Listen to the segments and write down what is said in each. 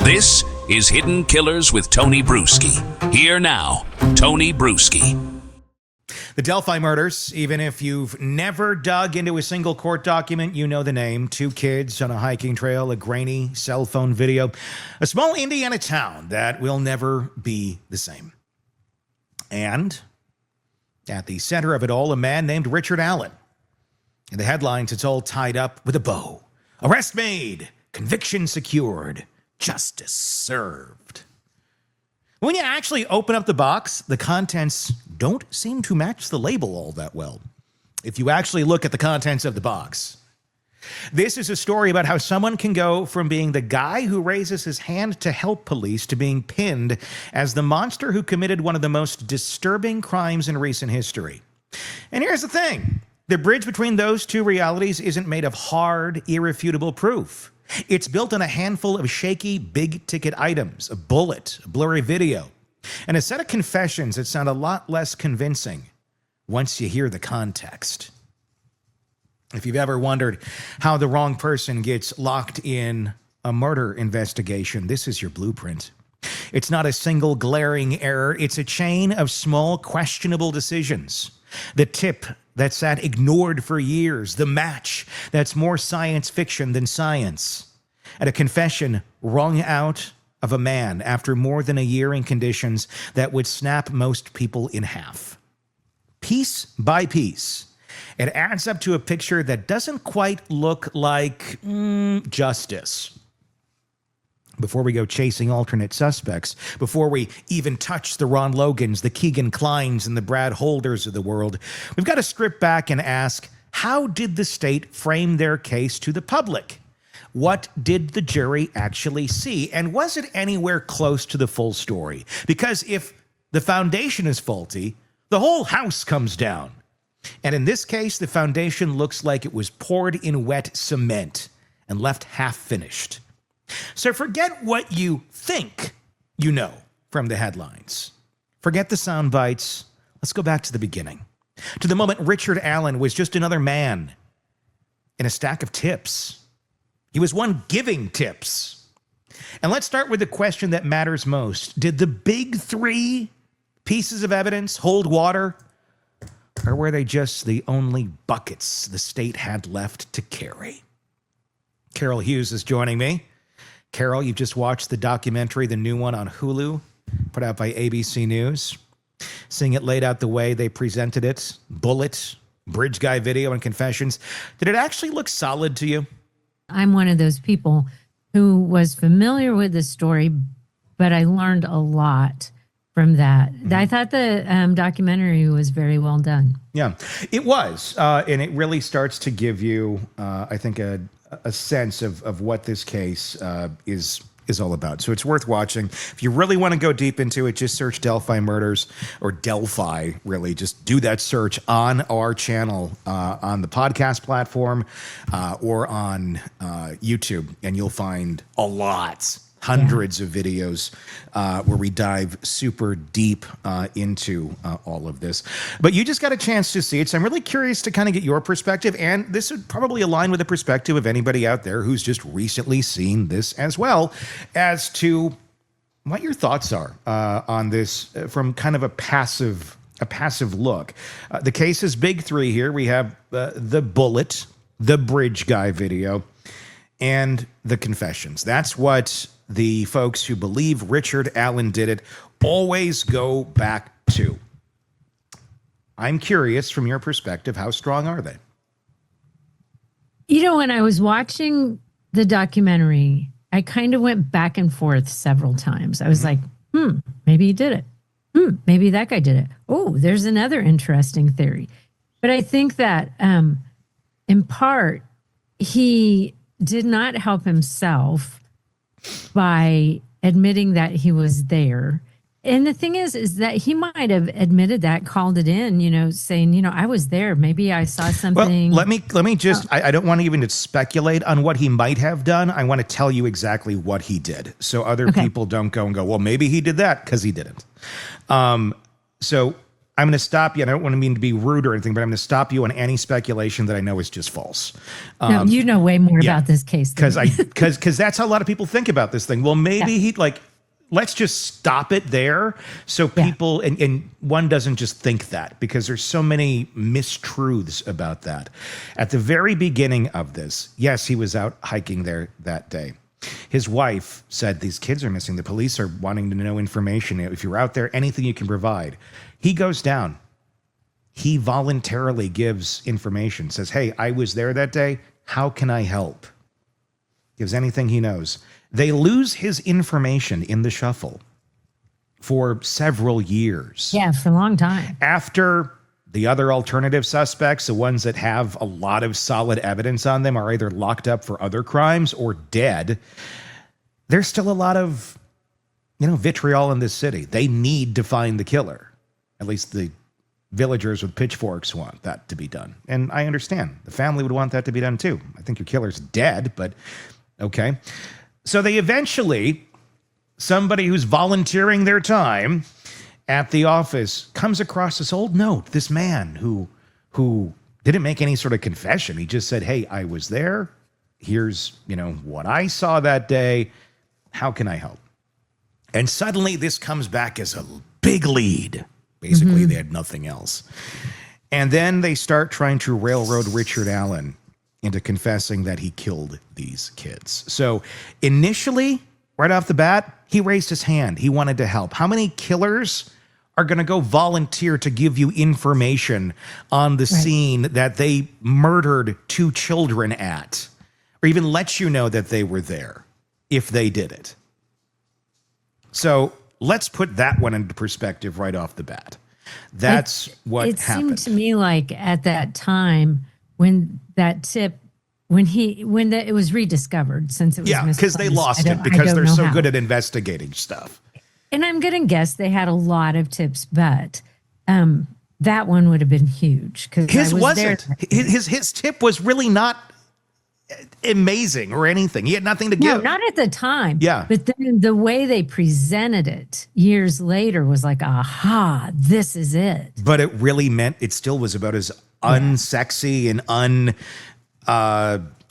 This is Hidden Killers with Tony Bruschi. Here now, Tony Bruschi. The Delphi murders, even if you've never dug into a single court document, you know the name. 2 kids on a hiking trail, a grainy cell phone video, a small Indiana town that will never be the same. And at the center of it all, a man named Richard Allen. In the headlines, it's all tied up with a bow. Arrest made, conviction secured, justice served. When you actually open up the box, the contents don't seem to match the label all that well. If you actually look at the contents of the box, this is a story about how someone can go from being the guy who raises his hand to help police to being pinned as the monster who committed one of the most disturbing crimes in recent history. And here's the thing. The bridge between those two realities isn't made of hard, irrefutable proof. It's built on a handful of shaky, big-ticket items, a bullet, a blurry video, and a set of confessions that sound a lot less convincing once you hear the context. If you've ever wondered how the wrong person gets locked in a murder investigation, this is your blueprint. It's not a single glaring error. It's a chain of small, questionable decisions. The tip that sat ignored for years, the match that's more science fiction than science, and a confession wrung out of a man after more than a year in conditions that would snap most people in half. Piece by piece, it adds up to a picture that doesn't quite look like justice. Before we go chasing alternate suspects, before we even touch the Ron Logans, the Keegan Kleins, and the Brad Holders of the world, we've got to strip back and ask, how did the state frame their case to the public? What did the jury actually see? And was it anywhere close to the full story? Because if the foundation is faulty, the whole house comes down. And in this case, the foundation looks like it was poured in wet cement and left half finished. So forget what you think you know from the headlines. Forget the sound bites. Let's go back to the beginning. To the moment Richard Allen was just another man in a stack of tips. He was one giving tips. And let's start with the question that matters most. Did the big 3 pieces of evidence hold water? Or were they just the only buckets the state had left to carry? Carol Hughes is joining me. Carol, you've just watched the documentary, the new one on Hulu, put out by ABC News. Seeing it laid out the way they presented it, bullet, bridge guy video, and confessions. Did it actually look solid to you? I'm one of those people who was familiar with the story, but I learned a lot from that. I thought the documentary was very well done. Yeah, it was. And it really starts to give you, I think, a sense of what this case is all about. So it's worth watching. If you really want to go deep into it, just search Delphi Murders, or Delphi, really. Just do that search on our channel, on the podcast platform, or on YouTube, and you'll find a lot. Hundreds of videos where we dive super deep into all of this. But you just got a chance to see it, so I'm really curious to kind of get your perspective, and this would probably align with the perspective of anybody out there who's just recently seen this as well, as to what your thoughts are on this from kind of a passive look. The case is big 3 here. We have the bullet, the bridge guy video, and the confessions. That's what the folks who believe Richard Allen did it always go back to. I'm curious, from your perspective, how strong are they? You know, when I was watching the documentary, I kind of went back and forth several times. I was like, maybe he did it. Maybe that guy did it. Oh, there's another interesting theory. But I think that in part, he did not help himself by admitting that he was there. And the thing is that he might have admitted that, called it in, saying, I was there. Maybe I saw something. Well, let me just, I don't want to even speculate on what he might have done. I want to tell you exactly what he did, so other people don't go and go, well, maybe he did that, because he didn't. So I'm going to stop you. I don't want to mean to be rude or anything, but I'm going to stop you on any speculation that I know is just false. No, you know way more about this case than me. Because that's how a lot of people think about this thing. Well, maybe he'd like, let's just stop it there. So people, and one doesn't just think that, because there's so many mistruths about that. At the very beginning of this, yes, he was out hiking there that day. His wife said, these kids are missing. The police are wanting to know information. If you're out there, anything you can provide. He goes down. He voluntarily gives information, says, hey, I was there that day. How can I help? Gives anything he knows. They lose his information in the shuffle for several years. Yeah, for a long time. After the other alternative suspects, the ones that have a lot of solid evidence on them, are either locked up for other crimes or dead, there's still a lot of, vitriol in this city. They need to find the killer. At least the villagers with pitchforks want that to be done. And I understand. The family would want that to be done too. I think your killer's dead, but okay. So they eventually, somebody who's volunteering their time at the office comes across this old note, this man who didn't make any sort of confession. He just said, hey, I was there. Here's, what I saw that day. How can I help? And suddenly this comes back as a big lead. Basically, they had nothing else. And then they start trying to railroad Richard Allen into confessing that he killed these kids. So initially, right off the bat, he raised his hand. He wanted to help. How many killers are going to go volunteer to give you information on the scene that they murdered 2 children at, or even let you know that they were there if they did it? So let's put that one into perspective right off the bat. That's what happened. It seemed to me like at that time when that tip, it was rediscovered, since it was misplaced. Because they lost it because they're so good at investigating stuff. And I'm going to guess they had a lot of tips, but that one would have been huge. His wasn't. His tip was really not amazing or anything. He had nothing to give. No, not at the time. Yeah. But then the way they presented it years later was like, aha, this is it. But it really meant it still was about as unsexy and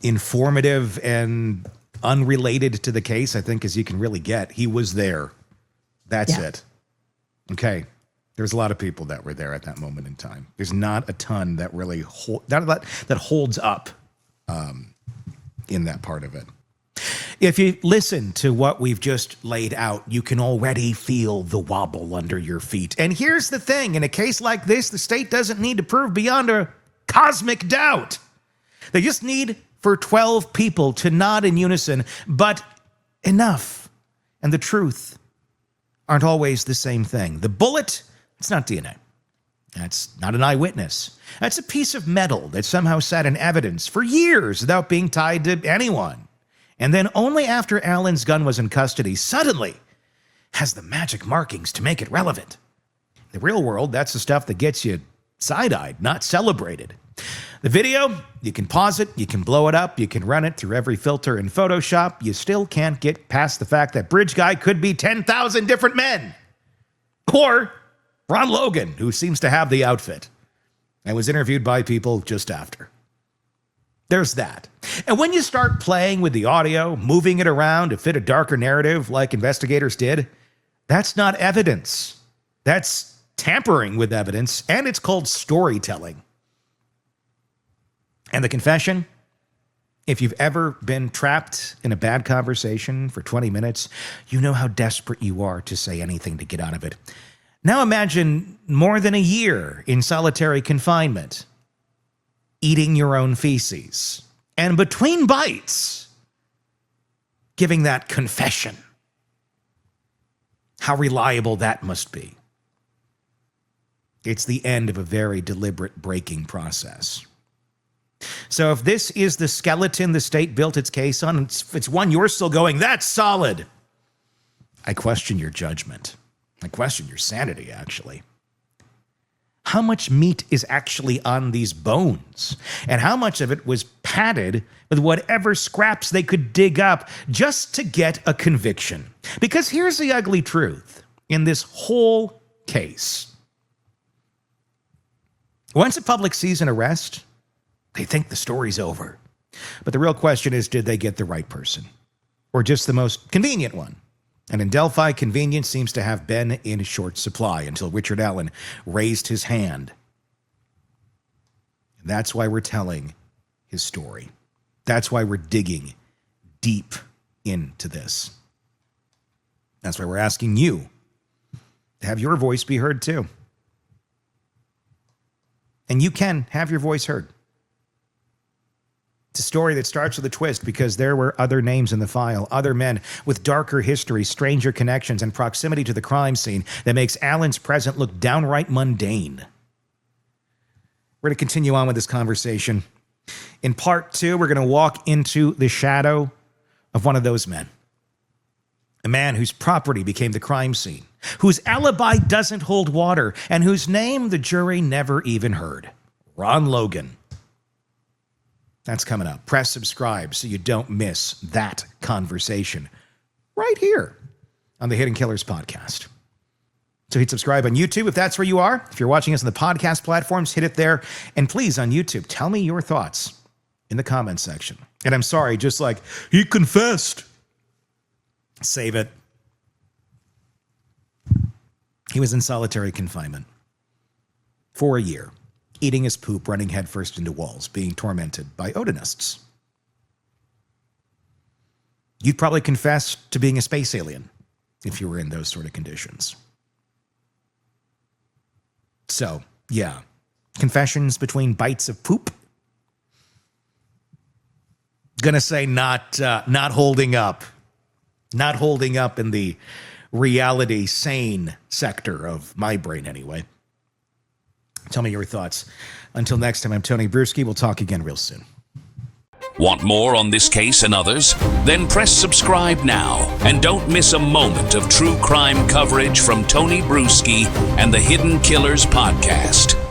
informative and unrelated to the case, I think, as you can really get. He was there. That's it. Okay. There's a lot of people that were there at that moment in time. There's not a ton that really that holds up in that part of it. If you listen to what we've just laid out, you can already feel the wobble under your feet. And here's the thing. In a case like this, the state doesn't need to prove beyond a cosmic doubt. They just need for 12 people to nod in unison, but enough. And the truth aren't always the same thing. The bullet, it's not DNA. That's not an eyewitness. That's a piece of metal that somehow sat in evidence for years without being tied to anyone. And then only after Allen's gun was in custody, suddenly has the magic markings to make it relevant. In the real world, that's the stuff that gets you side-eyed, not celebrated. The video, you can pause it, you can blow it up, you can run it through every filter in Photoshop. You still can't get past the fact that Bridge Guy could be 10,000 different men. Or Ron Logan, who seems to have the outfit and was interviewed by people just after. There's that. And when you start playing with the audio, moving it around to fit a darker narrative like investigators did, that's not evidence. That's tampering with evidence, and it's called storytelling. And the confession, if you've ever been trapped in a bad conversation for 20 minutes, you know how desperate you are to say anything to get out of it. Now imagine more than a year in solitary confinement, eating your own feces, and between bites, giving that confession. How reliable that must be. It's the end of a very deliberate breaking process. So if this is the skeleton the state built its case on, it's one you're still going, that's solid. I question your judgment. I question your sanity, actually. How much meat is actually on these bones? And how much of it was padded with whatever scraps they could dig up just to get a conviction? Because here's the ugly truth in this whole case. Once the public sees an arrest, they think the story's over. But the real question is, did they get the right person? Or just the most convenient one? And in Delphi, convenience seems to have been in short supply until Richard Allen raised his hand. And that's why we're telling his story. That's why we're digging deep into this. That's why we're asking you to have your voice be heard too. And you can have your voice heard. It's a story that starts with a twist because there were other names in the file, other men with darker histories, stranger connections, and proximity to the crime scene that makes Allen's present look downright mundane. We're going to continue on with this conversation. In part 2, we're going to walk into the shadow of one of those men. A man whose property became the crime scene, whose alibi doesn't hold water, and whose name the jury never even heard. Ron Logan. That's coming up. Press subscribe so you don't miss that conversation right here on the Hidden Killers podcast. So hit subscribe on YouTube if that's where you are. If you're watching us on the podcast platforms, hit it there. And please, on YouTube, tell me your thoughts in the comments section. And I'm sorry, just like, he confessed. Save it. He was in solitary confinement for a year, eating his poop, running headfirst into walls, being tormented by Odinists. You'd probably confess to being a space alien if you were in those sort of conditions. So, yeah, confessions between bites of poop. Gonna say not holding up. Not holding up in the reality sane sector of my brain anyway. Tell me your thoughts. Until next time, I'm Tony Bruschi. We'll talk again real soon. Want more on this case and others? Then press subscribe now and don't miss a moment of true crime coverage from Tony Bruschi and the Hidden Killers podcast.